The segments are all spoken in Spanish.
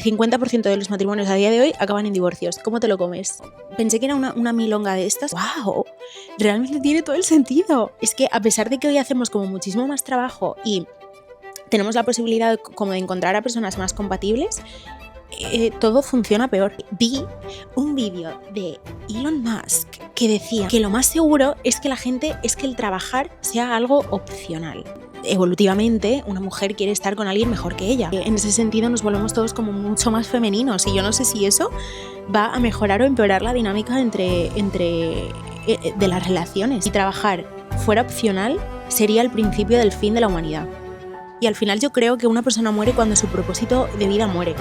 50% de los matrimonios a día de hoy acaban en divorcios. ¿Cómo te lo comes? Pensé que era una milonga de estas. ¡Wow! Realmente tiene todo el sentido. Es que a pesar de que hoy hacemos como muchísimo más trabajo y tenemos la posibilidad como de encontrar a personas más compatibles, todo funciona peor. Vi un vídeo de Elon Musk que decía que lo más seguro es que el trabajar sea algo opcional. Evolutivamente, una mujer quiere estar con alguien mejor que ella. En ese sentido nos volvemos todos como mucho más femeninos y yo no sé si eso va a mejorar o empeorar la dinámica de las relaciones. Si trabajar fuera opcional sería el principio del fin de la humanidad. Y al final yo creo que una persona muere cuando su propósito de vida muere.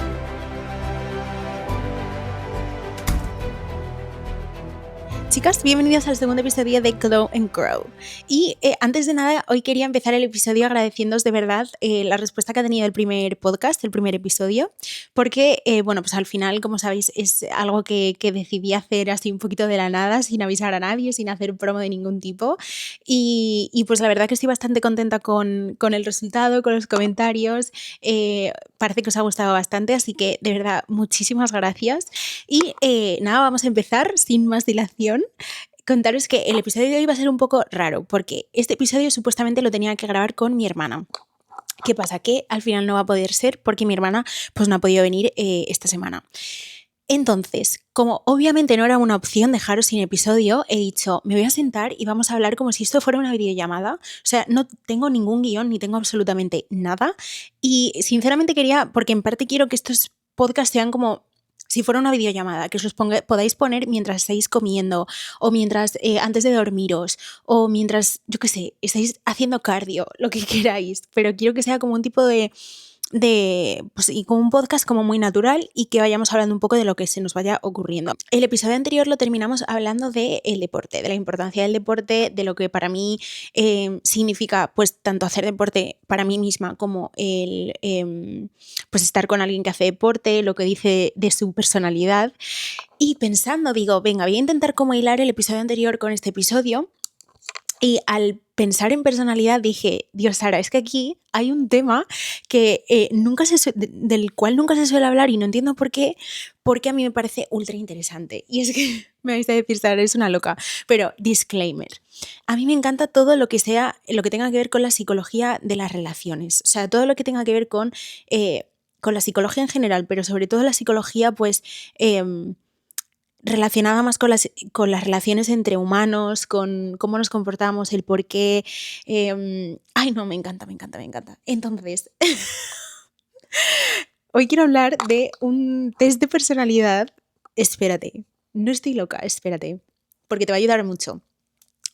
Chicas, bienvenidas al segundo episodio de Glow and Grow. Y antes de nada, hoy quería empezar el episodio agradeciéndoos de verdad la respuesta que ha tenido el primer podcast, el primer episodio, porque, pues al final, como sabéis, es algo que decidí hacer así un poquito de la nada, sin avisar a nadie, sin hacer promo de ningún tipo. Y pues la verdad que estoy bastante contenta con el resultado, con los comentarios. Parece que os ha gustado bastante, así que de verdad, muchísimas gracias. Y nada, vamos a empezar sin más dilación. Contaros que el episodio de hoy va a ser un poco raro, porque este episodio supuestamente lo tenía que grabar con mi hermana. ¿Qué pasa? Que al final no va a poder ser porque mi hermana pues no ha podido venir esta semana. Entonces, como obviamente no era una opción dejaros sin episodio, he dicho, me voy a sentar y vamos a hablar como si esto fuera una videollamada. O sea, no tengo ningún guión ni tengo absolutamente nada. Y sinceramente quería, porque en parte quiero que estos podcasts sean como si fuera una videollamada, que os los podáis poner mientras estáis comiendo o mientras antes de dormiros o mientras, yo qué sé, estáis haciendo cardio, lo que queráis, pero quiero que sea como un tipo de pues, y como un podcast como muy natural y que vayamos hablando un poco de lo que se nos vaya ocurriendo. El episodio anterior lo terminamos hablando del deporte, de la importancia del deporte, de lo que para mí significa pues tanto hacer deporte para mí misma como el pues estar con alguien que hace deporte, lo que dice de su personalidad. Y pensando, digo, venga, voy a intentar como hilar el episodio anterior con este episodio. Y al pensar en personalidad dije, Dios, Sara, es que aquí hay un tema que del cual nunca se suele hablar y no entiendo por qué, porque a mí me parece ultra interesante. Y es que me vais a decir, Sara, eres una loca, pero disclaimer. A mí me encanta todo lo que tenga que ver con la psicología de las relaciones, o sea, todo lo que tenga que ver con la psicología en general, pero sobre todo la psicología, pues relacionada más con las relaciones entre humanos, con cómo nos comportamos, el por qué. Ay, no, me encanta. Entonces, hoy quiero hablar de un test de personalidad. Espérate, no estoy loca, espérate, porque te va a ayudar mucho.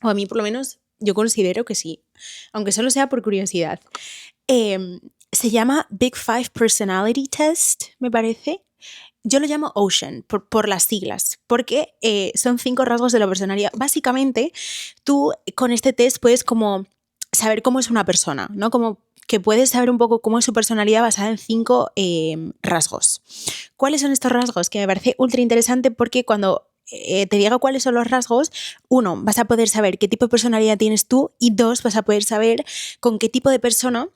O a mí, por lo menos, yo considero que sí, aunque solo sea por curiosidad. Se llama Big Five Personality Test, me parece. Yo lo llamo Ocean por las siglas, porque son 5 rasgos de la personalidad. Básicamente, tú con este test puedes como saber cómo es una persona, ¿no? Como que puedes saber un poco cómo es su personalidad basada en 5 rasgos. ¿Cuáles son estos rasgos? Que me parece ultra interesante porque cuando te diga cuáles son los rasgos, 1, vas a poder saber qué tipo de personalidad tienes tú y 2, vas a poder saber con qué tipo de persona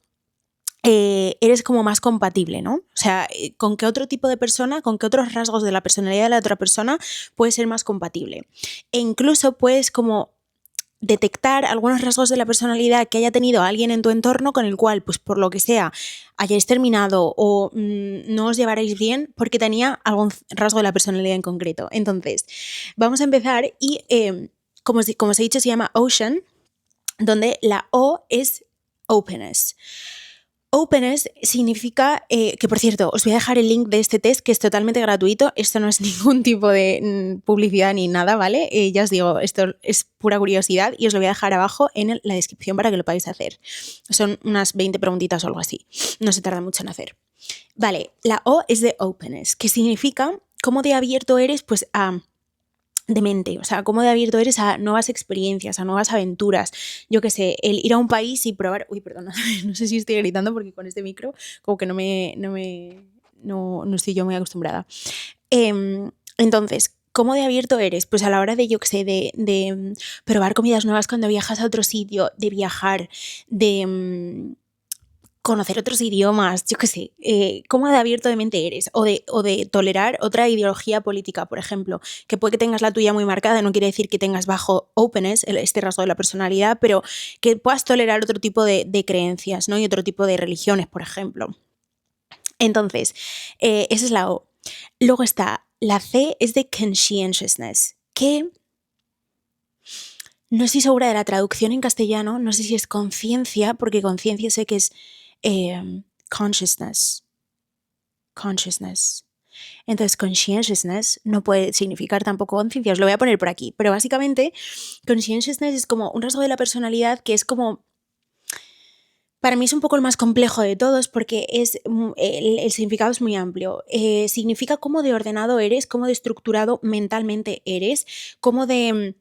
eres como más compatible, ¿no? O sea, con qué otro tipo de persona, con qué otros rasgos de la personalidad de la otra persona puedes ser más compatible. E incluso puedes como detectar algunos rasgos de la personalidad que haya tenido alguien en tu entorno con el cual, pues por lo que sea, hayáis terminado o no os llevaréis bien porque tenía algún rasgo de la personalidad en concreto. Entonces, vamos a empezar y como os he dicho, se llama Ocean, donde la O es openness. Openness significa que, por cierto, os voy a dejar el link de este test que es totalmente gratuito. Esto no es ningún tipo de publicidad ni nada, ¿vale? Ya os digo, esto es pura curiosidad y os lo voy a dejar abajo en la descripción para que lo podáis hacer. Son unas 20 preguntitas o algo así. No se tarda mucho en hacer. Vale, la O es de openness, que significa cómo de abierto eres pues de mente, o sea, cómo de abierto eres a nuevas experiencias, a nuevas aventuras. Yo qué sé, el ir a un país y probar... Uy, perdona, no sé si estoy gritando porque con este micro como que no estoy yo muy acostumbrada. Entonces, ¿cómo de abierto eres? Pues a la hora de, yo qué sé, de probar comidas nuevas cuando viajas a otro sitio, de viajar, de conocer otros idiomas, yo qué sé, cómo de abierto de mente eres, o de tolerar otra ideología política, por ejemplo, que puede que tengas la tuya muy marcada, no quiere decir que tengas bajo openness, este rasgo de la personalidad, pero que puedas tolerar otro tipo de creencias, ¿no? Y otro tipo de religiones, por ejemplo. Entonces, esa es la O. Luego está, la C es de conscientiousness, que no estoy segura de la traducción en castellano, no sé si es conciencia, porque conciencia sé que es consciousness. Entonces, conscientiousness no puede significar tampoco conciencia, os lo voy a poner por aquí, pero básicamente conscientiousness es como un rasgo de la personalidad que es como, para mí es un poco el más complejo de todos porque el significado es muy amplio. Significa cómo de ordenado eres, cómo de estructurado mentalmente eres, cómo de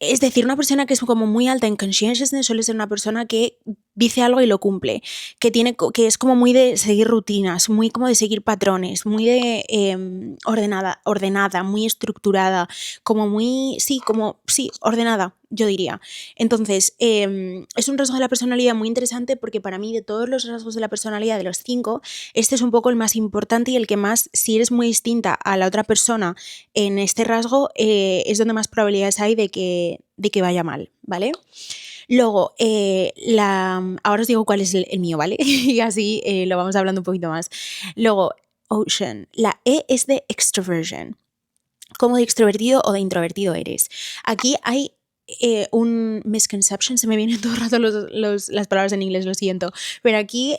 es decir, una persona que es como muy alta en conscientiousness suele ser una persona que dice algo y lo cumple, que es como muy de seguir rutinas, muy como de seguir patrones, muy de ordenada, muy estructurada, ordenada, yo diría. Entonces, es un rasgo de la personalidad muy interesante porque para mí de todos los rasgos de la personalidad de los 5, este es un poco el más importante y el que más, si eres muy distinta a la otra persona en este rasgo, es donde más probabilidades hay de que vaya mal, ¿vale? Luego, ahora os digo cuál es el mío, ¿vale? Y así lo vamos hablando un poquito más. Luego, Ocean. La E es de extroversion. ¿Cómo de extrovertido o de introvertido eres? Aquí hay un misconception, se me vienen todo el rato las palabras en inglés, lo siento, pero aquí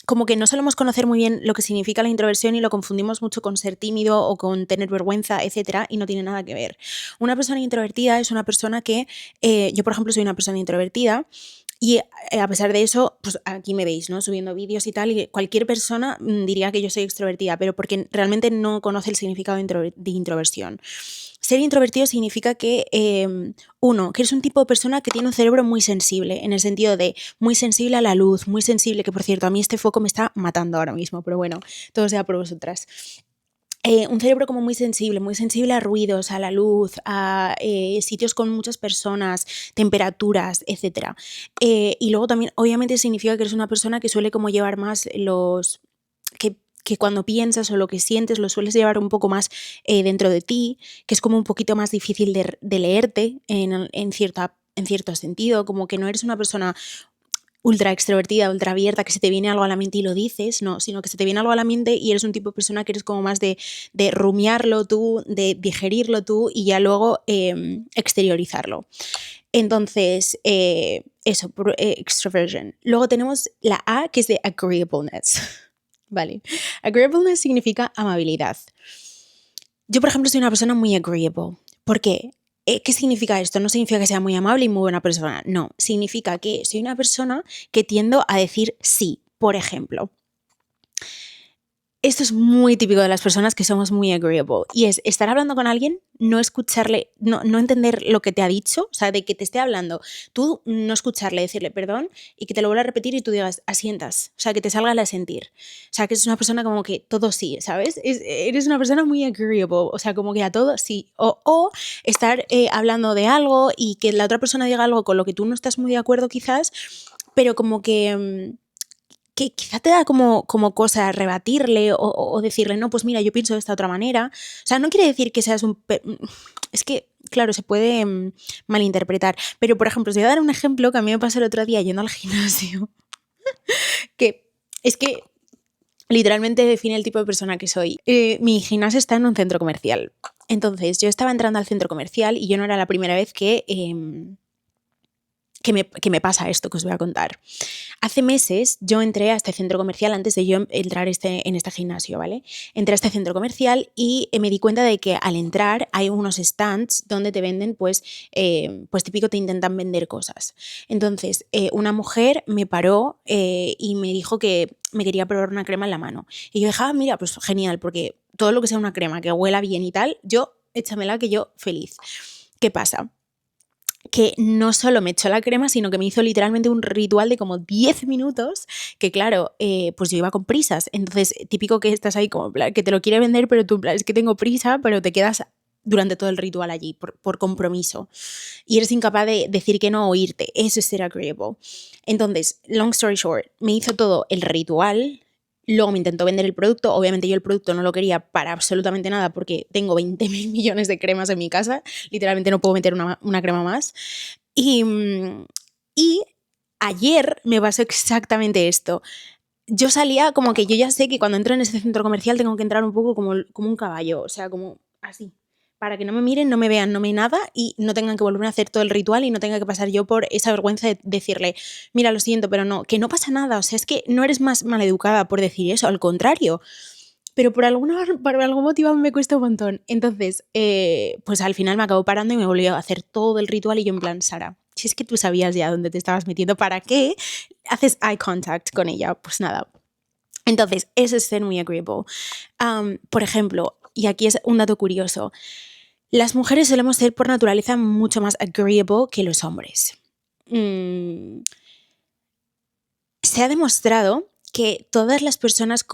como que no solemos conocer muy bien lo que significa la introversión y lo confundimos mucho con ser tímido o con tener vergüenza, etcétera, y no tiene nada que ver. Una persona introvertida es una persona que, yo por ejemplo soy una persona introvertida, y a pesar de eso, pues aquí me veis, ¿no? Subiendo vídeos y tal, y cualquier persona diría que yo soy extrovertida, pero porque realmente no conoce el significado de introversión. Ser introvertido significa que, que eres un tipo de persona que tiene un cerebro muy sensible, en el sentido de muy sensible a la luz, muy sensible, que por cierto, a mí este foco me está matando ahora mismo, pero bueno, todo sea por vosotras. Un cerebro como muy sensible a ruidos, a la luz, a sitios con muchas personas, temperaturas, etc. Y luego también, obviamente, significa que eres una persona que suele como llevar más que cuando piensas o lo que sientes lo sueles llevar un poco más dentro de ti, que es como un poquito más difícil de leerte en cierto sentido, como que no eres una persona ultra extrovertida, ultra abierta, que se te viene algo a la mente y lo dices, no, sino que se te viene algo a la mente y eres un tipo de persona que eres como más de rumiarlo tú, de digerirlo tú y ya luego exteriorizarlo. Entonces, eso, extroversion. Luego tenemos la A, que es de agreeableness. Vale. Agreeableness significa amabilidad. Yo, por ejemplo, soy una persona muy agreeable. ¿Por qué? ¿Qué significa esto? No significa que sea muy amable y muy buena persona. No, significa que soy una persona que tiendo a decir sí, por ejemplo. Esto es muy típico de las personas que somos muy agreeable y es estar hablando con alguien, no escucharle, no entender lo que te ha dicho, o sea, de que te esté hablando, tú no escucharle, decirle perdón y que te lo vuelva a repetir y tú digas, asientas, o sea, que te salga el sentir. O sea, que es una persona como que todo sí, ¿sabes? Eres una persona muy agreeable, o sea, como que a todo sí. O estar hablando de algo y que la otra persona diga algo con lo que tú no estás muy de acuerdo quizás, pero como que quizá te da como cosa rebatirle o decirle, no, pues mira, yo pienso de esta otra manera. O sea, no quiere decir que seas es que, claro, se puede malinterpretar. Pero, por ejemplo, os voy a dar un ejemplo que a mí me pasó el otro día yendo al gimnasio, que es que literalmente define el tipo de persona que soy. Mi gimnasio está en un centro comercial. Entonces, yo estaba entrando al centro comercial y yo no era la primera vez que me pasa esto que os voy a contar. Hace meses yo entré a este centro comercial antes de yo entrar en este gimnasio, ¿vale? Entré a este centro comercial y me di cuenta de que al entrar hay unos stands donde te venden, pues típico te intentan vender cosas. Entonces, una mujer me paró y me dijo que me quería probar una crema en la mano. Y yo dije, mira, pues genial, porque todo lo que sea una crema que huela bien y tal, yo échamela que yo feliz. ¿Qué pasa? Que no solo me echó la crema, sino que me hizo literalmente un ritual de como 10 minutos, que claro, pues yo iba con prisas. Entonces, típico que estás ahí como que te lo quiere vender, pero tú, es que tengo prisa, pero te quedas durante todo el ritual allí, por compromiso. Y eres incapaz de decir que no o irte. Eso es ser agreeable. Entonces, long story short, me hizo todo el ritual. Luego me intentó vender el producto. Obviamente yo el producto no lo quería para absolutamente nada porque tengo 20.000 millones de cremas en mi casa. Literalmente no puedo meter una crema más. Y ayer me pasó exactamente esto. Yo salía como que yo ya sé que cuando entro en ese centro comercial tengo que entrar un poco como un caballo. O sea, como así. Para que no me miren, no me vean, no me nada y no tengan que volver a hacer todo el ritual y no tenga que pasar yo por esa vergüenza de decirle, mira, lo siento, pero no, que no pasa nada. O sea, es que no eres más maleducada por decir eso, al contrario. Pero por algún motivo me cuesta un montón. Entonces, pues al final me acabó parando y me volvió a hacer todo el ritual y yo en plan, Sara, si es que tú sabías ya dónde te estabas metiendo, ¿para qué haces eye contact con ella? Pues nada. Entonces, eso es ser muy agreeable. Por ejemplo, y aquí es un dato curioso, las mujeres solemos ser por naturaleza mucho más agreeable que los hombres. Se ha demostrado que todas las personas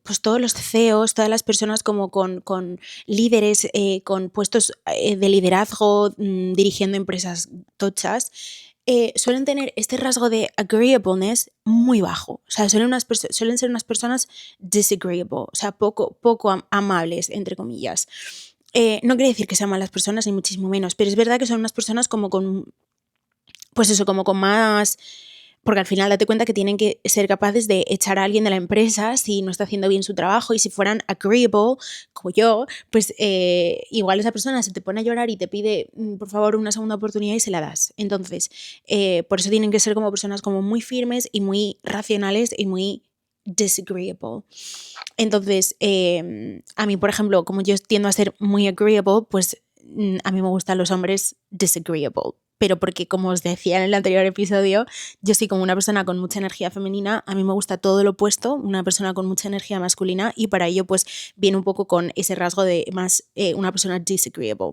pues todos los CEOs, todas las personas como con líderes, con puestos de liderazgo, dirigiendo empresas tochas, suelen tener este rasgo de agreeableness muy bajo. O sea, suelen ser unas personas disagreeable, o sea, poco amables, entre comillas. No quiere decir que sean malas personas, ni muchísimo menos, pero es verdad que son unas personas como con, pues eso, como con más... Porque al final date cuenta que tienen que ser capaces de echar a alguien de la empresa si no está haciendo bien su trabajo, y si fueran agreeable, como yo, pues igual esa persona se te pone a llorar y te pide, por favor, una segunda oportunidad y se la das. Entonces, por eso tienen que ser como personas como muy firmes y muy racionales y muy disagreeable. Entonces, a mí, por ejemplo, como yo tiendo a ser muy agreeable, pues a mí me gustan los hombres disagreeable. Pero porque, como os decía en el anterior episodio, yo soy como una persona con mucha energía femenina, a mí me gusta todo lo opuesto, una persona con mucha energía masculina, y para ello pues viene un poco con ese rasgo de más una persona disagreeable.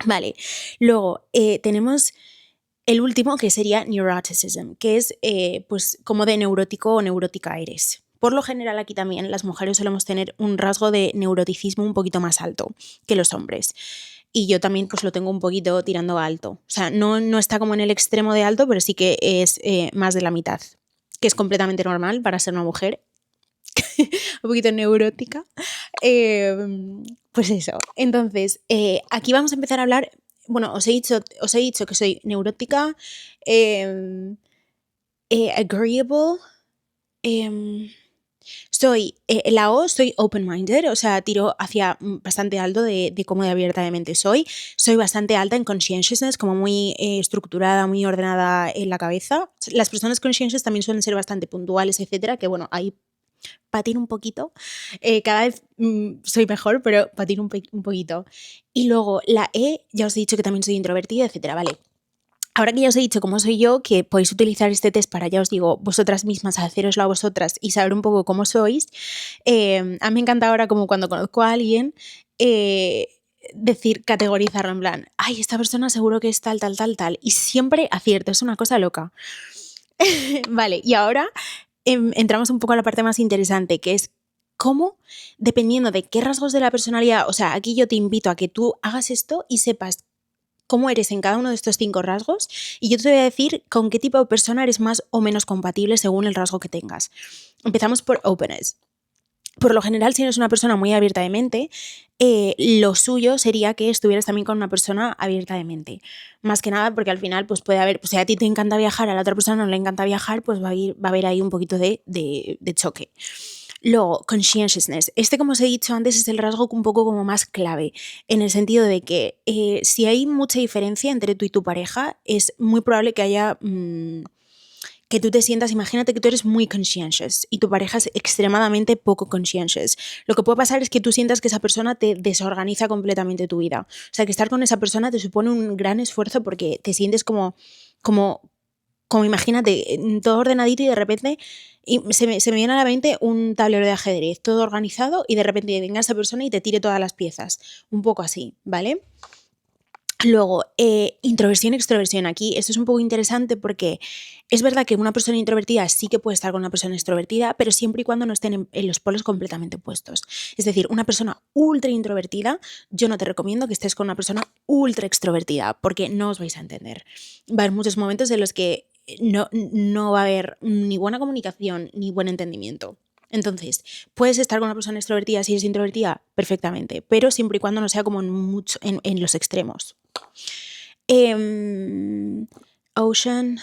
Vale, luego tenemos el último, que sería neuroticism, que es pues como de neurótico o neurótica eres. Por lo general aquí también las mujeres solemos tener un rasgo de neuroticismo un poquito más alto que los hombres. Y yo también pues lo tengo un poquito tirando a alto. O sea, no está como en el extremo de alto, pero sí que es más de la mitad, que es completamente normal para ser una mujer. Un poquito neurótica. Pues eso. Entonces, aquí vamos a empezar a hablar. Bueno, os he dicho que soy neurótica, agreeable, soy open-minded, o sea, tiro hacia bastante alto de cómo de abierta de mente soy. Soy bastante alta en conscientiousness, como muy estructurada, muy ordenada en la cabeza. Las personas conscientious también suelen ser bastante puntuales, etcétera, que bueno, ahí patino un poquito. Cada vez soy mejor, pero patino un poquito. Y luego la E, ya os he dicho que también soy introvertida, etcétera, vale. Ahora que ya os he dicho cómo soy yo, que podéis utilizar este test para, ya os digo, vosotras mismas, haceroslo a vosotras y saber un poco cómo sois, a mí me encanta ahora, como cuando conozco a alguien, decir, categorizarlo en plan, ay, esta persona seguro que es tal, tal, tal, tal, y siempre acierto, es una cosa loca. Vale, y ahora entramos un poco a la parte más interesante, que es cómo, dependiendo de qué rasgos de la personalidad, o sea, aquí yo te invito a que tú hagas esto y sepas cómo eres en cada uno de estos 5 rasgos, y yo te voy a decir con qué tipo de persona eres más o menos compatible según el rasgo que tengas. Empezamos por openness. Por lo general, si eres una persona muy abierta de mente, lo suyo sería que estuvieras también con una persona abierta de mente. Más que nada porque al final pues puede haber, pues si a ti te encanta viajar, a la otra persona no le encanta viajar, pues va a haber ahí un poquito de choque. Luego, conscientiousness. Como os he dicho antes, es el rasgo un poco como más clave, en el sentido de que si hay mucha diferencia entre tú y tu pareja, es muy probable que haya... que tú te sientas, imagínate que tú eres muy conscientious y tu pareja es extremadamente poco conscientious. Lo que puede pasar es que tú sientas que esa persona te desorganiza completamente tu vida. O sea, que estar con esa persona te supone un gran esfuerzo porque te sientes como imagínate, todo ordenadito y de repente se me viene a la mente un tablero de ajedrez, todo organizado, y de repente venga esa persona y te tire todas las piezas. Un poco así, ¿vale? Luego, introversión, extroversión. Aquí esto es un poco interesante porque es verdad que una persona introvertida sí que puede estar con una persona extrovertida, pero siempre y cuando no estén en los polos completamente opuestos. Es decir, una persona ultra introvertida, yo no te recomiendo que estés con una persona ultra extrovertida porque no os vais a entender. Va a haber muchos momentos en los que no va a haber ni buena comunicación ni buen entendimiento. Entonces, puedes estar con una persona extrovertida si eres introvertida perfectamente, pero siempre y cuando no sea como en los extremos. Ocean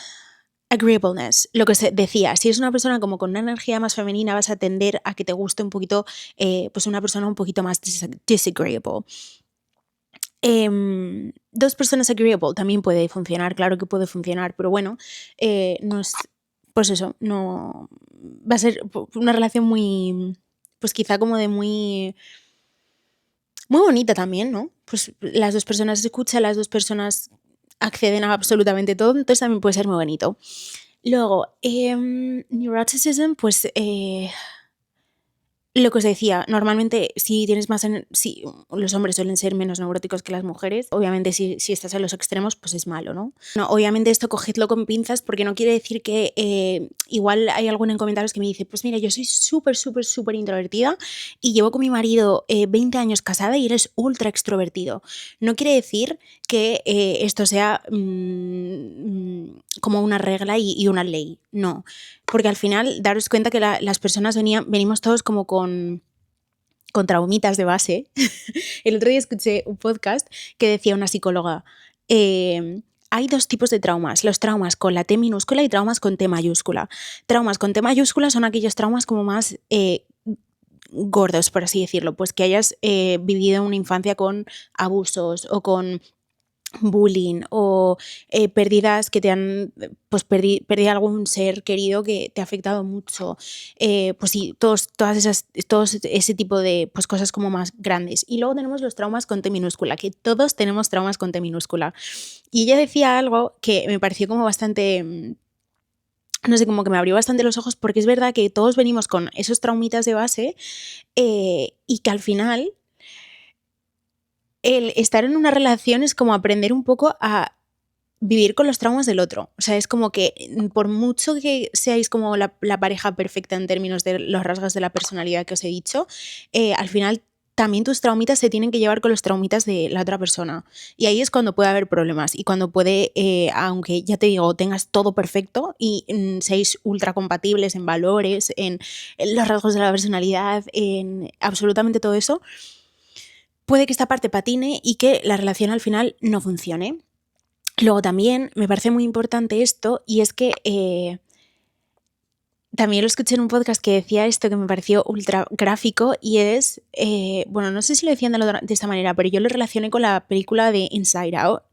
agreeableness, lo que se decía, si eres una persona como con una energía más femenina vas a tender a que te guste un poquito, pues una persona un poquito más disagreeable. Dos personas agreeable también puede funcionar, claro que puede funcionar, pero bueno, no es, pues eso, no va a ser una relación muy, pues quizá como de muy bonita también, ¿no? Pues las dos personas se escuchan, las dos personas acceden a absolutamente todo, entonces también puede ser muy bonito. Luego, neuroticism, pues lo que os decía, normalmente si tienes más... si los hombres suelen ser menos neuróticos que las mujeres, obviamente si estás en los extremos, pues es malo, ¿no? No, obviamente esto cogedlo con pinzas porque no quiere decir que... igual hay alguno en comentarios que me dice, pues mira, yo soy súper introvertida y llevo con mi marido 20 años casada y él es ultra extrovertido. No quiere decir que esto sea como una regla y una ley, no. Porque al final, daros cuenta que las personas venimos todos como con traumitas de base. El otro día escuché un podcast que decía una psicóloga, hay dos tipos de traumas, los traumas con la T minúscula y traumas con T mayúscula. Traumas con T mayúscula son aquellos traumas como más gordos, por así decirlo, pues que hayas vivido una infancia con abusos o con bullying o pérdidas que te han, pues pérdida algún ser querido que te ha afectado mucho, pues sí, todo ese tipo de pues, cosas como más grandes. Y luego tenemos los traumas con T minúscula, que todos tenemos traumas con T minúscula. Y ella decía algo que me pareció como bastante... no sé, como que me abrió bastante los ojos porque es verdad que todos venimos con esos traumitas de base y que al final el estar en una relación es como aprender un poco a vivir con los traumas del otro. O sea, es como que por mucho que seáis como la pareja perfecta en términos de los rasgos de la personalidad que os he dicho, al final también tus traumitas se tienen que llevar con los traumitas de la otra persona. Y ahí es cuando puede haber problemas y cuando puede, aunque ya te digo, tengas todo perfecto y seáis ultra compatibles en valores, en los rasgos de la personalidad, en absolutamente todo eso, puede que esta parte patine y que la relación al final no funcione. Luego también me parece muy importante esto y es que también lo escuché en un podcast que decía esto que me pareció ultra gráfico y es, bueno, no sé si lo decían de esta manera, pero yo lo relacioné con la película de Inside Out,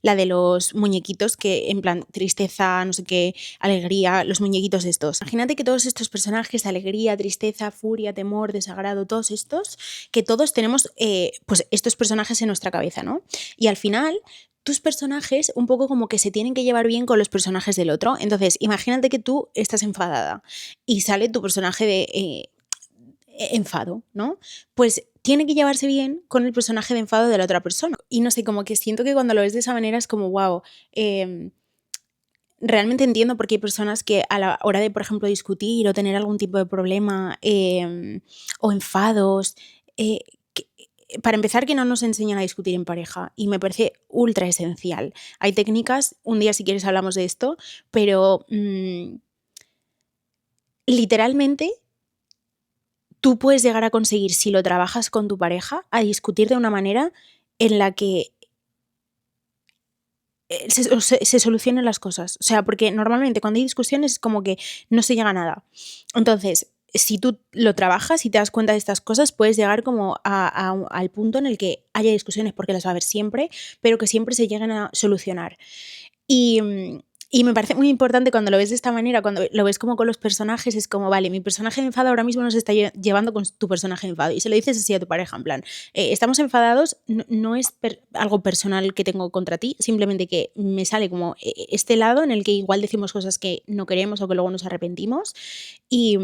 la de los muñequitos que en plan tristeza, no sé qué, alegría, los muñequitos estos. Imagínate que todos estos personajes, alegría, tristeza, furia, temor, desagrado, todos estos, que todos tenemos pues estos personajes en nuestra cabeza, ¿no? Y al final tus personajes un poco como que se tienen que llevar bien con los personajes del otro. Entonces, imagínate que tú estás enfadada y sale tu personaje de enfado, ¿no? Pues tiene que llevarse bien con el personaje de enfado de la otra persona. Y no sé, como que siento que cuando lo ves de esa manera es como, wow, realmente entiendo por qué hay personas que a la hora de, por ejemplo, discutir o tener algún tipo de problema o enfados, para empezar, que no nos enseñan a discutir en pareja y me parece ultra esencial. Hay técnicas, un día si quieres hablamos de esto, pero literalmente tú puedes llegar a conseguir, si lo trabajas con tu pareja, a discutir de una manera en la que se solucionen las cosas. O sea, porque normalmente cuando hay discusiones es como que no se llega a nada. Entonces, si tú lo trabajas y te das cuenta de estas cosas, puedes llegar como al punto en el que haya discusiones, porque las va a haber siempre, pero que siempre se lleguen a solucionar. Y me parece muy importante cuando lo ves de esta manera, cuando lo ves como con los personajes, es como, vale, mi personaje de enfado ahora mismo no se está llevando con tu personaje de enfado. Y se lo dices así a tu pareja, en plan, estamos enfadados, no es algo personal que tengo contra ti, simplemente que me sale como este lado en el que igual decimos cosas que no queremos o que luego nos arrepentimos y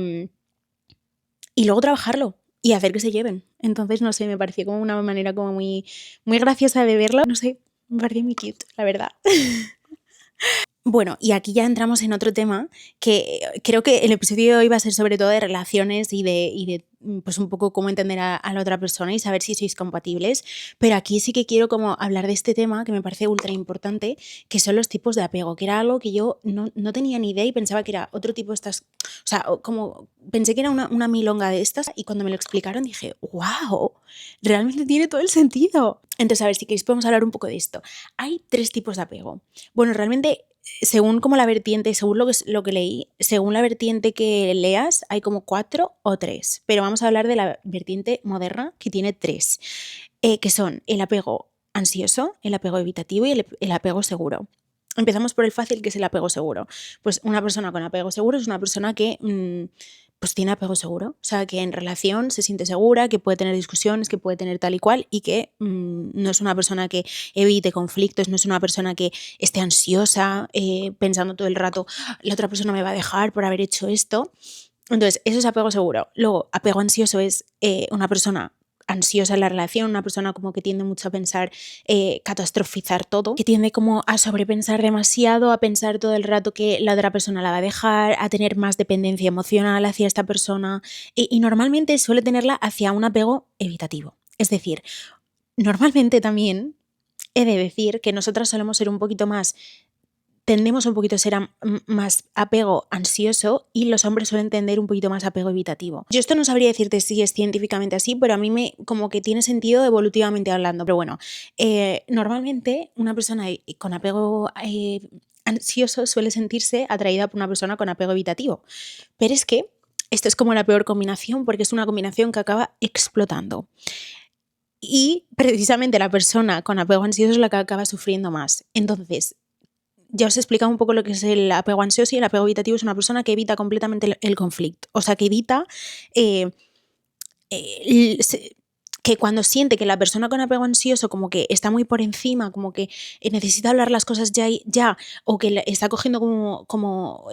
luego trabajarlo y hacer que se lleven. Entonces, no sé, me pareció como una manera como muy graciosa de verlo, no sé. Me pareció muy cute, la verdad. Bueno, y aquí ya entramos en otro tema que creo que el episodio de hoy va a ser sobre todo de relaciones y de pues un poco cómo entender a la otra persona y saber si sois compatibles, pero aquí sí que quiero como hablar de este tema que me parece ultra importante, que son los tipos de apego, que era algo que yo no tenía ni idea y pensaba que era otro tipo de estas, o sea, como pensé que era una milonga de estas y cuando me lo explicaron dije, wow, realmente tiene todo el sentido. Entonces, a ver, si queréis podemos hablar un poco de esto. Hay 3 tipos de apego. Bueno, realmente según como la vertiente, según lo que leí, según la vertiente que leas, hay como 4 o 3. Pero vamos a hablar de la vertiente moderna, que tiene 3, que son el apego ansioso, el apego evitativo y el apego seguro. Empezamos por el fácil, que es el apego seguro. Pues una persona con apego seguro es una persona que pues tiene apego seguro, o sea, que en relación se siente segura, que puede tener discusiones, que puede tener tal y cual y que no es una persona que evite conflictos, no es una persona que esté ansiosa, pensando todo el rato, la otra persona me va a dejar por haber hecho esto. Entonces, eso es apego seguro. Luego, apego ansioso es una persona ansiosa en la relación, una persona como que tiende mucho a pensar, catastrofizar todo, que tiende como a sobrepensar demasiado, a pensar todo el rato que la otra persona la va a dejar, a tener más dependencia emocional hacia esta persona y normalmente suele tenerla hacia un apego evitativo. Es decir, normalmente también he de decir que nosotras solemos ser un poquito más, tendemos un poquito a ser más apego ansioso y los hombres suelen tender un poquito más apego evitativo. Yo esto no sabría decirte si es científicamente así, pero a mí me como que tiene sentido evolutivamente hablando. Pero bueno, normalmente una persona con apego ansioso suele sentirse atraída por una persona con apego evitativo. Pero es que esto es como la peor combinación porque es una combinación que acaba explotando. Y precisamente la persona con apego ansioso es la que acaba sufriendo más. Entonces, ya os he explicado un poco lo que es el apego ansioso y el apego evitativo es una persona que evita completamente el conflicto. O sea, que evita eh, que cuando siente que la persona con apego ansioso como que está muy por encima, como que necesita hablar las cosas ya o que está cogiendo como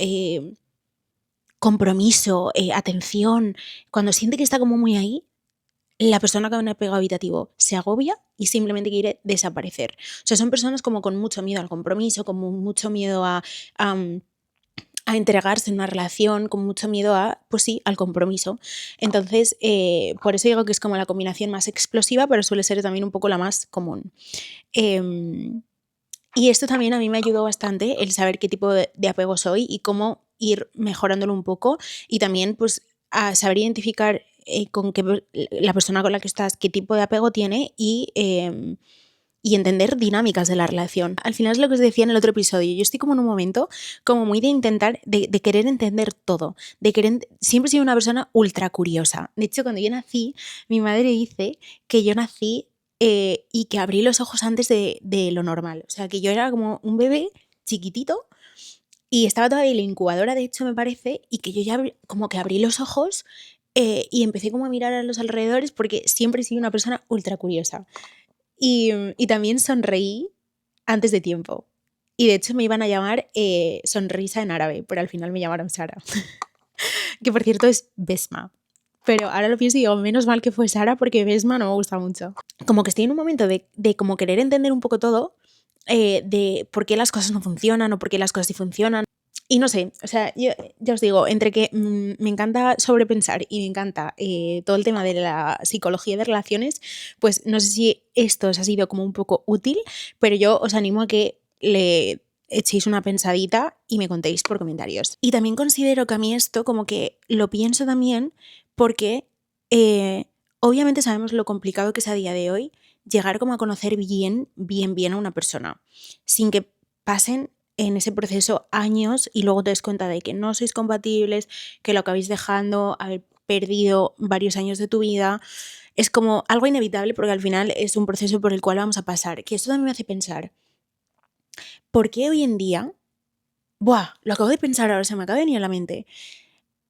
compromiso, atención, cuando siente que está como muy ahí, la persona con apego evitativo se agobia y simplemente quiere desaparecer. O sea, son personas como con mucho miedo al compromiso, como mucho miedo a entregarse en una relación, con mucho miedo pues sí, al compromiso. Entonces, por eso digo que es como la combinación más explosiva, pero suele ser también un poco la más común. Y esto también a mí me ayudó bastante, el saber qué tipo de apego soy y cómo ir mejorándolo un poco y también pues a saber identificar con la persona con la que estás, qué tipo de apego tiene y entender dinámicas de la relación. Al final es lo que os decía en el otro episodio, yo estoy como en un momento como muy de intentar, de querer entender todo, siempre he sido una persona ultra curiosa. De hecho, cuando yo nací, mi madre dice que yo nací y que abrí los ojos antes de lo normal. O sea, que yo era como un bebé chiquitito y estaba todavía en la incubadora, de hecho, me parece, y que yo ya como que abrí los ojos y empecé como a mirar a los alrededores porque siempre he sido una persona ultra curiosa. Y también sonreí antes de tiempo. Y de hecho me iban a llamar Sonrisa en árabe, pero al final me llamaron Sara. Que por cierto es Besma. Pero ahora lo pienso y digo, menos mal que fue Sara porque Besma no me gusta mucho. Como que estoy en un momento de como querer entender un poco todo, de por qué las cosas no funcionan o por qué las cosas sí funcionan. Y no sé, o sea, yo ya os digo, entre que me encanta sobrepensar y me encanta todo el tema de la psicología de relaciones, pues no sé si esto os ha sido como un poco útil, pero yo os animo a que le echéis una pensadita y me contéis por comentarios. Y también considero que a mí esto como que lo pienso también porque obviamente sabemos lo complicado que es a día de hoy llegar como a conocer bien a una persona sin que pasen en ese proceso años y luego te des cuenta de que no sois compatibles, que lo acabáis dejando, haber perdido varios años de tu vida. Es como algo inevitable porque al final es un proceso por el cual vamos a pasar. Que esto también me hace pensar, ¿por qué hoy en día? Buah, lo acabo de pensar ahora, se me acaba de venir a la mente.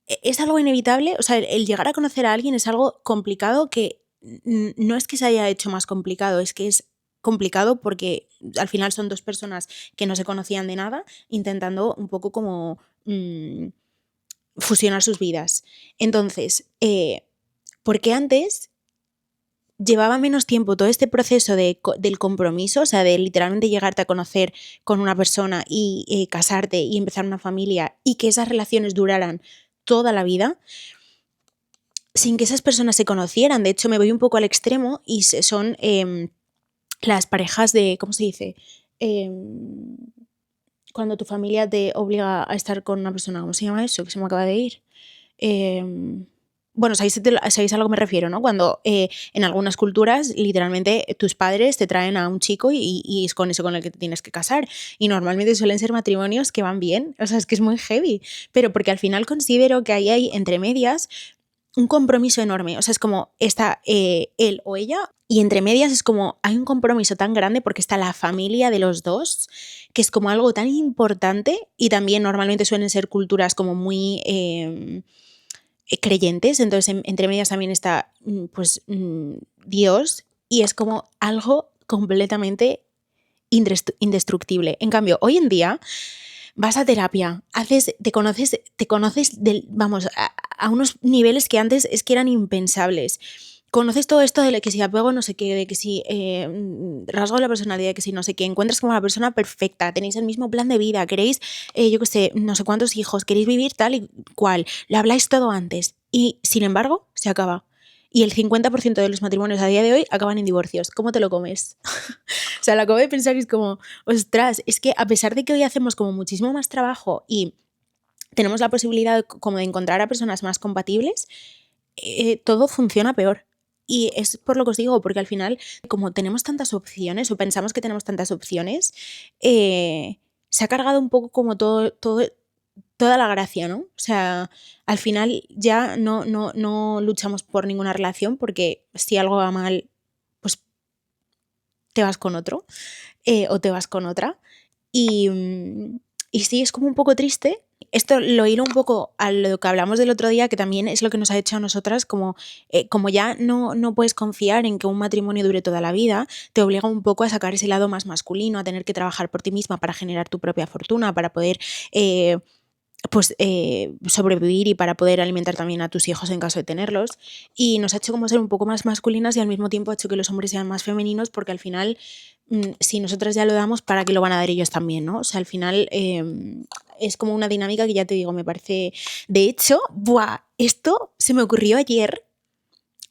¿Es algo inevitable? O sea, el llegar a conocer a alguien es algo complicado que no es que se haya hecho más complicado, es que es complicado porque al final son 2 personas que no se conocían de nada intentando un poco como fusionar sus vidas. Entonces, ¿por qué antes llevaba menos tiempo todo este proceso del compromiso, o sea, de literalmente llegarte a conocer con una persona y casarte y empezar una familia y que esas relaciones duraran toda la vida, sin que esas personas se conocieran. De hecho, me voy un poco al extremo y son las parejas de, ¿cómo se dice? Cuando tu familia te obliga a estar con una persona, ¿cómo se llama eso? Que se me acaba de ir. Bueno, sabéis a lo que me refiero, ¿no? Cuando en algunas culturas literalmente tus padres te traen a un chico y es con eso con el que te tienes que casar. Y normalmente suelen ser matrimonios que van bien, o sea, es que es muy heavy. Pero porque al final considero que ahí hay entre medias un compromiso enorme, o sea, es como está él o ella y entre medias es como hay un compromiso tan grande porque está la familia de los dos, que es como algo tan importante y también normalmente suelen ser culturas como muy creyentes, entonces entre medias también está pues Dios y es como algo completamente indestructible. En cambio, hoy en día vas a terapia, te conoces vamos, a unos niveles que antes es que eran impensables. Conoces todo esto de que si apego no sé qué, de que si rasgo de la personalidad, de que si no sé qué, encuentras como la persona perfecta, tenéis el mismo plan de vida, queréis, yo qué sé, no sé cuántos hijos, queréis vivir tal y cual, lo habláis todo antes y sin embargo se acaba. Y el 50% de los matrimonios a día de hoy acaban en divorcios. ¿Cómo te lo comes? O sea, lo acabo de pensar y es como, ostras, es que a pesar de que hoy hacemos como muchísimo más trabajo y tenemos la posibilidad como de encontrar a personas más compatibles, todo funciona peor. Y es por lo que os digo, porque al final, como tenemos tantas opciones o pensamos que tenemos tantas opciones, se ha cargado un poco como toda la gracia, ¿no? O sea, al final ya no luchamos por ninguna relación porque si algo va mal, pues te vas con otro o te vas con otra. Y sí, es como un poco triste. Esto lo hilo un poco a lo que hablamos del otro día, que también es lo que nos ha hecho a nosotras, como ya no puedes confiar en que un matrimonio dure toda la vida, te obliga un poco a sacar ese lado más masculino, a tener que trabajar por ti misma para generar tu propia fortuna, para poder sobrevivir y para poder alimentar también a tus hijos en caso de tenerlos. Y nos ha hecho como ser un poco más masculinas y al mismo tiempo ha hecho que los hombres sean más femeninos porque al final, si nosotras ya lo damos, ¿para qué lo van a dar ellos también, no? O sea, al final es como una dinámica que ya te digo, me parece... De hecho, esto se me ocurrió ayer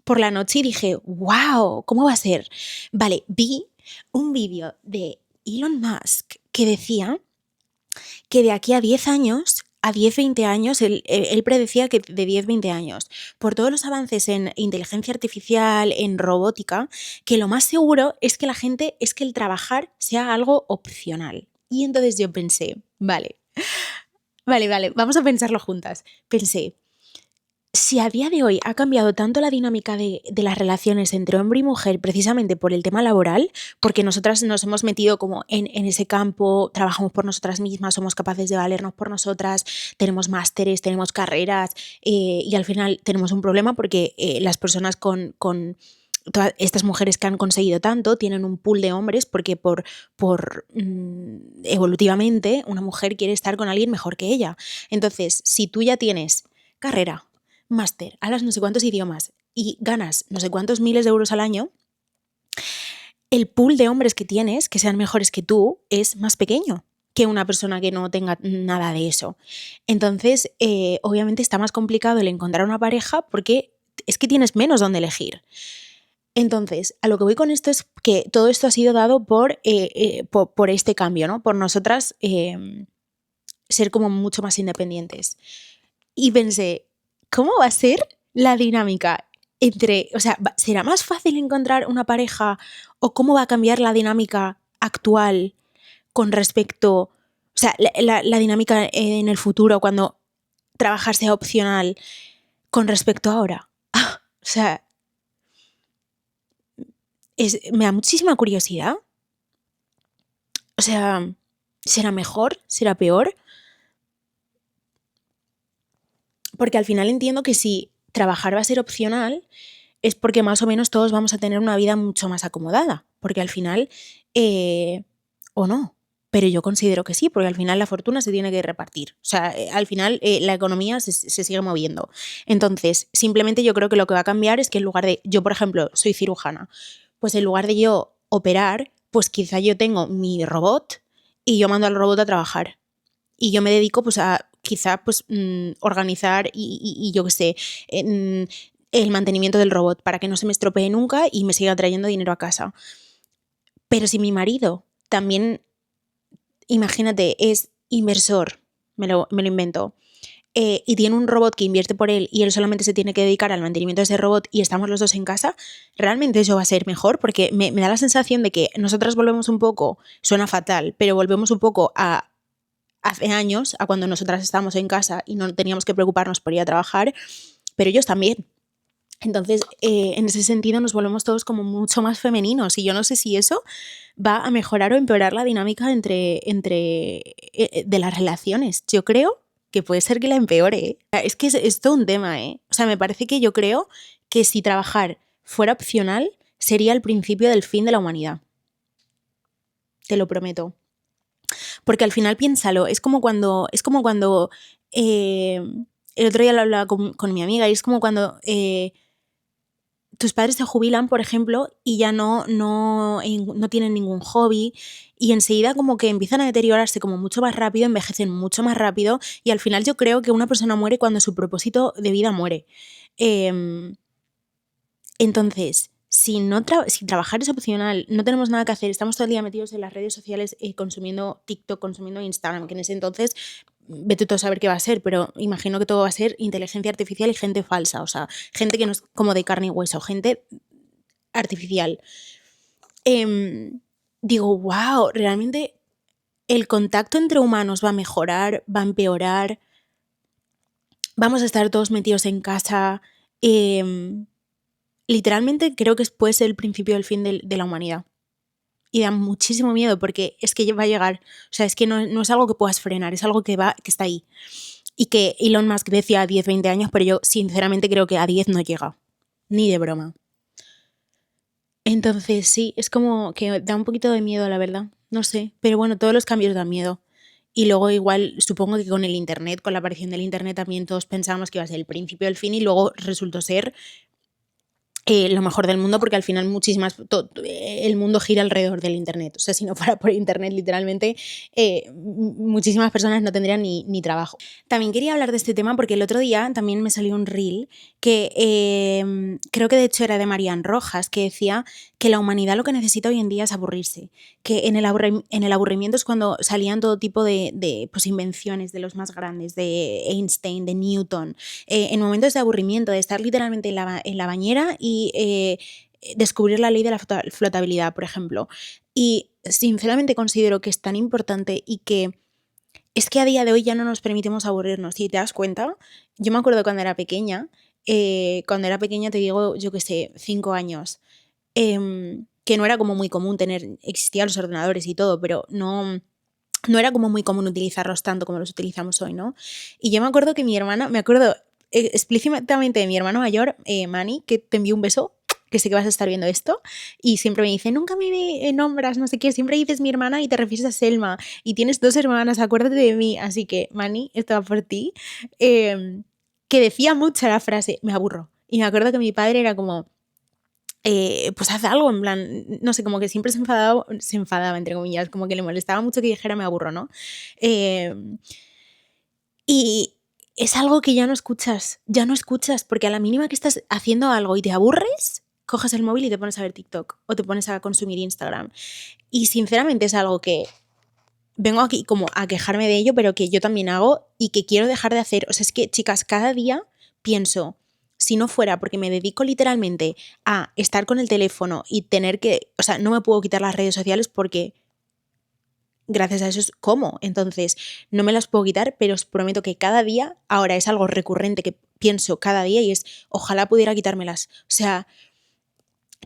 por la noche y dije, wow, ¿cómo va a ser? Vale, vi un vídeo de Elon Musk que decía que de aquí a 10 años, a 10-20 años, él predecía que de 10-20 años, por todos los avances en inteligencia artificial, en robótica, que lo más seguro es que el trabajar sea algo opcional. Y entonces yo pensé, vale, vamos a pensarlo juntas. Pensé, si a día de hoy ha cambiado tanto la dinámica de las relaciones entre hombre y mujer precisamente por el tema laboral, porque nosotras nos hemos metido como en ese campo, trabajamos por nosotras mismas, somos capaces de valernos por nosotras, tenemos másteres, tenemos carreras y al final tenemos un problema porque las personas con todas estas mujeres que han conseguido tanto tienen un pool de hombres porque evolutivamente una mujer quiere estar con alguien mejor que ella. Entonces, si tú ya tienes carrera, máster, hablas no sé cuántos idiomas y ganas no sé cuántos miles de euros al año, el pool de hombres que tienes, que sean mejores que tú, es más pequeño que una persona que no tenga nada de eso. Entonces, obviamente está más complicado el encontrar una pareja porque es que tienes menos donde elegir. Entonces, a lo que voy con esto es que todo esto ha sido dado por este cambio, ¿no? Por nosotras ser como mucho más independientes. Y pensé, ¿cómo va a ser la dinámica o sea, ¿será más fácil encontrar una pareja o cómo va a cambiar la dinámica actual con respecto, o sea, la dinámica en el futuro cuando trabajar sea opcional con respecto a ahora? O sea, me da muchísima curiosidad. O sea, ¿será mejor? ¿Será peor? Porque al final entiendo que si trabajar va a ser opcional es porque más o menos todos vamos a tener una vida mucho más acomodada. Porque al final, o no. Pero yo considero que sí, porque al final la fortuna se tiene que repartir. O sea, al final la economía se sigue moviendo. Entonces, simplemente yo creo que lo que va a cambiar es que en lugar de, yo por ejemplo, soy cirujana, pues en lugar de yo operar, pues quizá yo tengo mi robot y yo mando al robot a trabajar. Y yo me dedico pues a quizá pues organizar y yo qué sé, el mantenimiento del robot para que no se me estropee nunca y me siga trayendo dinero a casa. Pero si mi marido también, imagínate, es inversor, me lo invento, y tiene un robot que invierte por él y él solamente se tiene que dedicar al mantenimiento de ese robot y estamos los dos en casa, realmente eso va a ser mejor porque me da la sensación de que nosotras volvemos un poco, suena fatal, pero volvemos un poco a hace años, a cuando nosotras estábamos en casa y no teníamos que preocuparnos por ir a trabajar, pero ellos también. Entonces, en ese sentido nos volvemos todos como mucho más femeninos y yo no sé si eso va a mejorar o empeorar la dinámica de las relaciones. Yo creo que puede ser que la empeore, ¿eh? Es que es todo un tema, ¿eh? O sea, me parece que yo creo que si trabajar fuera opcional sería el principio del fin de la humanidad. Te lo prometo. Porque al final piénsalo, es como cuando el otro día lo hablaba con mi amiga y es como cuando tus padres se jubilan, por ejemplo, y ya no tienen ningún hobby y enseguida como que empiezan a deteriorarse como mucho más rápido, envejecen mucho más rápido y al final yo creo que una persona muere cuando su propósito de vida muere. Entonces, si trabajar es opcional, no tenemos nada que hacer, estamos todo el día metidos en las redes sociales consumiendo TikTok, consumiendo Instagram, que en ese entonces vete tú a saber qué va a ser, pero imagino que todo va a ser inteligencia artificial y gente falsa, o sea, gente que no es como de carne y hueso, gente artificial. Digo, wow, realmente el contacto entre humanos va a mejorar, va a empeorar, vamos a estar todos metidos en casa. Literalmente creo que puede ser el principio del fin de la humanidad. Y da muchísimo miedo porque es que va a llegar. O sea, es que no es algo que puedas frenar, es algo que está ahí. Y que Elon Musk decía 10, 20 años, pero yo sinceramente creo que a 10 no llega. Ni de broma. Entonces sí, es como que da un poquito de miedo, la verdad. No sé, pero bueno, todos los cambios dan miedo. Y luego igual, supongo que con el internet, con la aparición del internet también todos pensábamos que iba a ser el principio del fin y luego resultó ser lo mejor del mundo porque al final el mundo gira alrededor del internet. O sea, si no fuera por internet, literalmente, muchísimas personas no tendrían ni trabajo. También quería hablar de este tema porque el otro día también me salió un reel que creo que de hecho era de Marian Rojas, que decía que la humanidad lo que necesita hoy en día es aburrirse. Que en el aburrimiento es cuando salían todo tipo de pues, invenciones de los más grandes, de Einstein, de Newton. En momentos de aburrimiento, de estar literalmente en la bañera y descubrir la ley de la flotabilidad, por ejemplo. Y sinceramente considero que es tan importante y que es que a día de hoy ya no nos permitimos aburrirnos. Si te das cuenta, yo me acuerdo cuando era pequeña te digo, yo qué sé, 5 años, que no era como muy común existían los ordenadores y todo, pero no era como muy común utilizarlos tanto como los utilizamos hoy, ¿no? Y yo me acuerdo que me acuerdo explícitamente de mi hermano mayor, Manny, que te envió un beso, que sé que vas a estar viendo esto, y siempre me dice, nunca me nombras, no sé qué, siempre dices mi hermana y te refieres a Selma, y tienes 2 hermanas, acuérdate de mí, así que, Manny, esto va por ti, que decía mucho la frase, me aburro, y me acuerdo que mi padre era como, pues haz algo, en plan, no sé, como que siempre se enfadaba, entre comillas, como que le molestaba mucho que dijera me aburro, ¿no? Y es algo que ya no escuchas, porque a la mínima que estás haciendo algo y te aburres, coges el móvil y te pones a ver TikTok o te pones a consumir Instagram. Y sinceramente es algo que vengo aquí como a quejarme de ello, pero que yo también hago y que quiero dejar de hacer. O sea, es que, chicas, cada día pienso, si no fuera porque me dedico literalmente a estar con el teléfono y o sea, no me puedo quitar las redes sociales porque gracias a eso es como. Entonces, no me las puedo quitar, pero os prometo que cada día, ahora es algo recurrente que pienso cada día y es, ojalá pudiera quitármelas. O sea,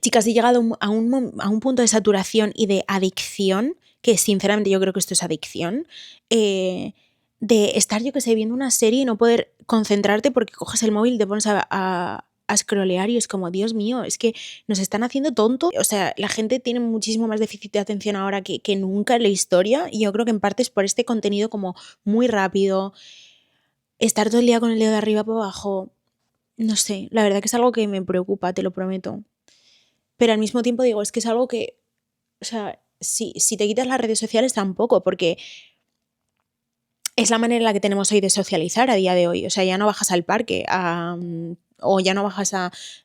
chicas, he llegado a un punto de saturación y de adicción, que sinceramente yo creo que esto es adicción, de estar, yo que sé, viendo una serie y no poder concentrarte porque coges el móvil y te pones a a scrollear y es como, Dios mío, es que nos están haciendo tontos. O sea, la gente tiene muchísimo más déficit de atención ahora que nunca en la historia y yo creo que en parte es por este contenido como muy rápido, estar todo el día con el dedo de arriba para abajo. No sé, la verdad que es algo que me preocupa, te lo prometo. Pero al mismo tiempo digo, es que es algo que, o sea, si te quitas las redes sociales tampoco, porque es la manera en la que tenemos hoy de socializar a día de hoy. O sea, ya no bajas al parque o ya no bajas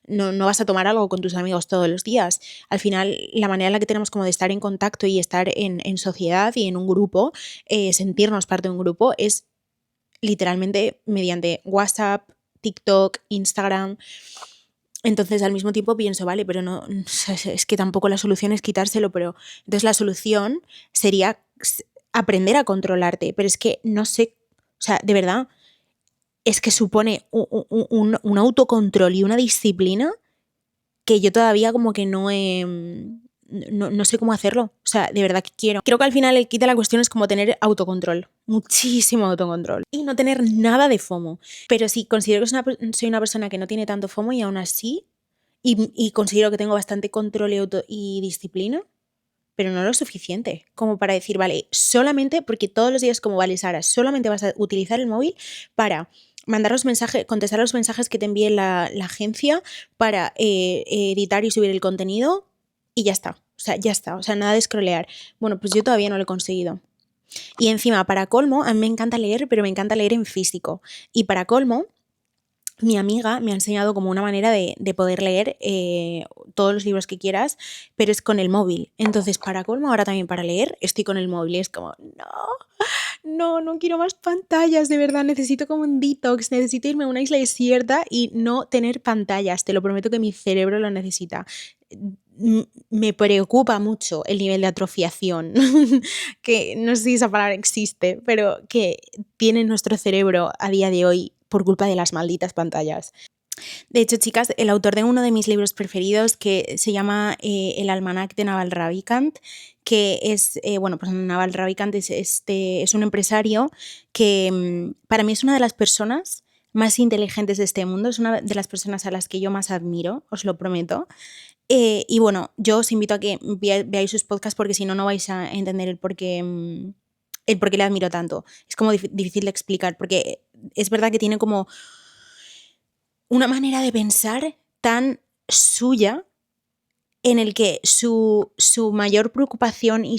no vas a tomar algo con tus amigos todos los días. Al final, la manera en la que tenemos como de estar en contacto y estar en sociedad y en un grupo, sentirnos parte de un grupo, es literalmente mediante WhatsApp, TikTok, Instagram. Entonces, al mismo tiempo pienso, vale, pero no, es que tampoco la solución es quitárselo, pero entonces la solución sería aprender a controlarte, pero es que no sé, o sea, de verdad, es que supone un autocontrol y una disciplina que yo todavía como que no sé cómo hacerlo. O sea, de verdad que quiero. Creo que al final el kit de la cuestión es como tener autocontrol, muchísimo autocontrol y no tener nada de FOMO. Pero sí, considero que soy una persona que no tiene tanto FOMO y aún así, y considero que tengo bastante control y disciplina, pero no lo suficiente como para decir, vale, solamente, porque todos los días como, vale, Sara, solamente vas a utilizar el móvil para mandar los mensajes, contestar los mensajes que te envíe la agencia, para editar y subir el contenido y ya está. O sea, ya está. O sea, nada de scrollear. Bueno, pues yo todavía no lo he conseguido. Y encima, para colmo, a mí me encanta leer, pero me encanta leer en físico. Y para colmo, mi amiga me ha enseñado como una manera de poder leer todos los libros que quieras, pero es con el móvil. Entonces, para colmo, ahora también para leer, estoy con el móvil y es como, no quiero más pantallas, de verdad, necesito como un detox, necesito irme a una isla desierta y no tener pantallas, te lo prometo que mi cerebro lo necesita. Me preocupa mucho el nivel de atrofiación, que no sé si esa palabra existe, pero que tiene nuestro cerebro a día de hoy por culpa de las malditas pantallas. De hecho, chicas, el autor de uno de mis libros preferidos, que se llama El almanaque de Naval Ravikant, que es, pues Naval Ravikant es un empresario que para mí es una de las personas más inteligentes de este mundo, es una de las personas a las que yo más admiro, os lo prometo. Y bueno, yo os invito a que veáis sus podcasts porque si no, no vais a entender el por qué le admiro tanto. Es como difícil de explicar porque es verdad que tiene como una manera de pensar tan suya en el que su mayor preocupación y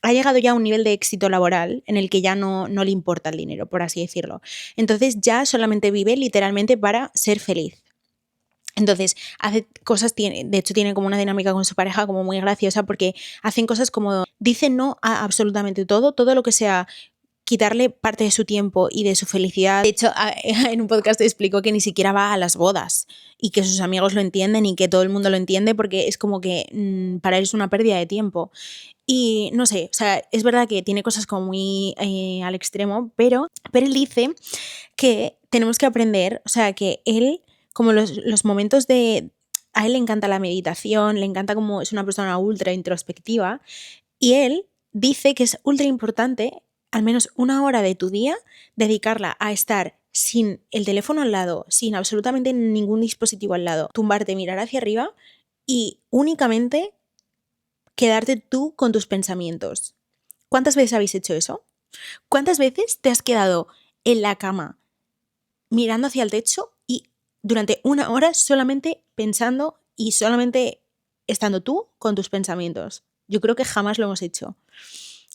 ha llegado ya a un nivel de éxito laboral en el que ya no le importa el dinero, por así decirlo. Entonces ya solamente vive literalmente para ser feliz. Entonces, hace cosas, de hecho tiene como una dinámica con su pareja como muy graciosa porque hacen cosas como, dicen no a absolutamente todo lo que sea quitarle parte de su tiempo y de su felicidad. De hecho, en un podcast explicó que ni siquiera va a las bodas y que sus amigos lo entienden y que todo el mundo lo entiende porque es como que para él es una pérdida de tiempo. Y no sé, o sea, es verdad que tiene cosas como muy al extremo, pero él dice que tenemos que aprender, o sea, que él, como los momentos a él le encanta la meditación, le encanta como es una persona ultra introspectiva, y él dice que es ultra importante al menos una hora de tu día dedicarla a estar sin el teléfono al lado, sin absolutamente ningún dispositivo al lado, tumbarte, mirar hacia arriba y únicamente quedarte tú con tus pensamientos. ¿Cuántas veces habéis hecho eso? ¿Cuántas veces te has quedado en la cama mirando hacia el techo y durante una hora solamente pensando y solamente estando tú con tus pensamientos? Yo creo que jamás lo hemos hecho.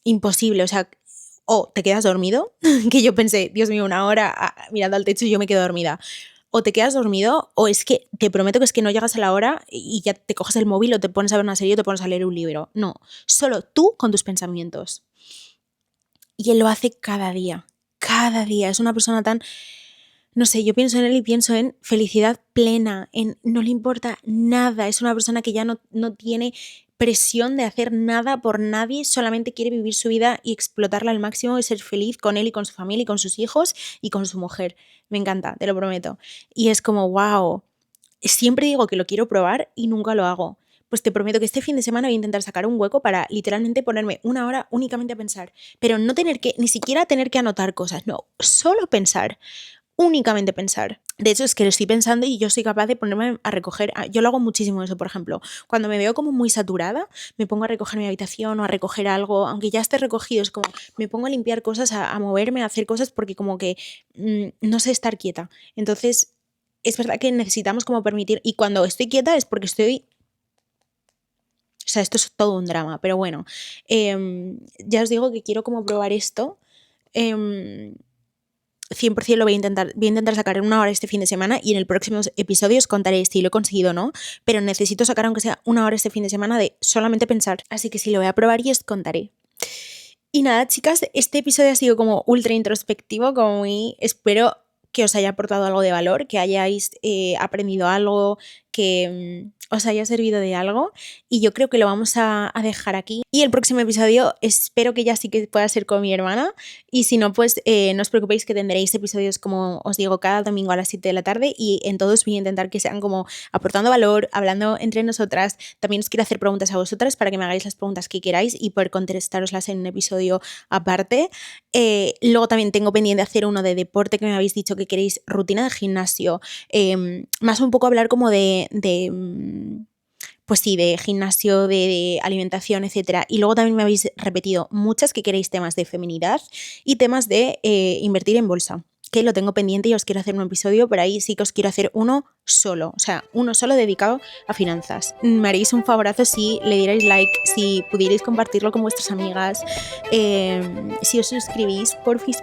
Imposible, o sea, o te quedas dormido, que yo pensé, Dios mío, una hora mirando al techo y yo me quedo dormida. O te quedas dormido, o es que te prometo que es que no llegas a la hora y ya te coges el móvil o te pones a ver una serie o te pones a leer un libro. No, solo tú con tus pensamientos. Y él lo hace cada día. Cada día. Es una persona tan... No sé, yo pienso en él y pienso en felicidad plena, en no le importa nada. Es una persona que ya no tiene presión de hacer nada por nadie, solamente quiere vivir su vida y explotarla al máximo y ser feliz con él y con su familia y con sus hijos y con su mujer. Me encanta, te lo prometo. Y es como, wow, siempre digo que lo quiero probar y nunca lo hago. Pues te prometo que este fin de semana voy a intentar sacar un hueco para literalmente ponerme una hora únicamente a pensar, pero no tener que, ni siquiera tener que anotar cosas, no, solo pensar. únicamente pensar. De hecho, es que lo estoy pensando y yo soy capaz de ponerme a recoger. Yo lo hago muchísimo eso, por ejemplo. Cuando me veo como muy saturada, me pongo a recoger mi habitación o a recoger algo, aunque ya esté recogido, es como me pongo a limpiar cosas, a moverme, a hacer cosas porque como que no sé estar quieta. Entonces, es verdad que necesitamos como permitir, y cuando estoy quieta es porque estoy... O sea, esto es todo un drama, pero bueno, ya os digo que quiero como probar esto. 100% lo voy a intentar sacar en 1 hora este fin de semana y en el próximo episodio os contaré si lo he conseguido o no, pero necesito sacar aunque sea 1 hora este fin de semana de solamente pensar, así que sí lo voy a probar y os contaré. Y nada, chicas, este episodio ha sido como ultra introspectivo, como muy... Espero que os haya aportado algo de valor, que hayáis aprendido algo, que os haya servido de algo, y yo creo que lo vamos a dejar aquí. Y el próximo episodio espero que ya sí que pueda ser con mi hermana, y si no, pues no os preocupéis que tendréis episodios, como os digo, cada domingo a las 7 de la tarde, y en todos voy a intentar que sean como aportando valor, hablando entre nosotras. También os quiero hacer preguntas a vosotras para que me hagáis las preguntas que queráis y poder contestaroslas en un episodio aparte. Luego también tengo pendiente hacer uno de deporte, que me habéis dicho que queréis rutina de gimnasio, más un poco hablar como pues sí, de gimnasio, de alimentación, etcétera. Y luego también me habéis repetido muchas que queréis temas de feminidad y temas de invertir en bolsa, que lo tengo pendiente y os quiero hacer un episodio, pero ahí sí que os quiero hacer uno solo, o sea, uno solo dedicado a finanzas. Me haréis un favorazo si le dierais like, si pudierais compartirlo con vuestras amigas, si os suscribís, porfis,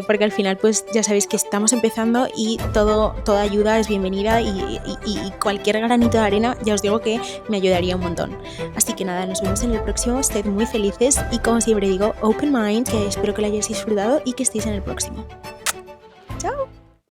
porque al final pues ya sabéis que estamos empezando y toda ayuda es bienvenida y cualquier granito de arena, ya os digo que me ayudaría un montón. Así que nada, nos vemos en el próximo, sed muy felices y como siempre digo, open mind, que espero que lo hayáis disfrutado y que estéis en el próximo.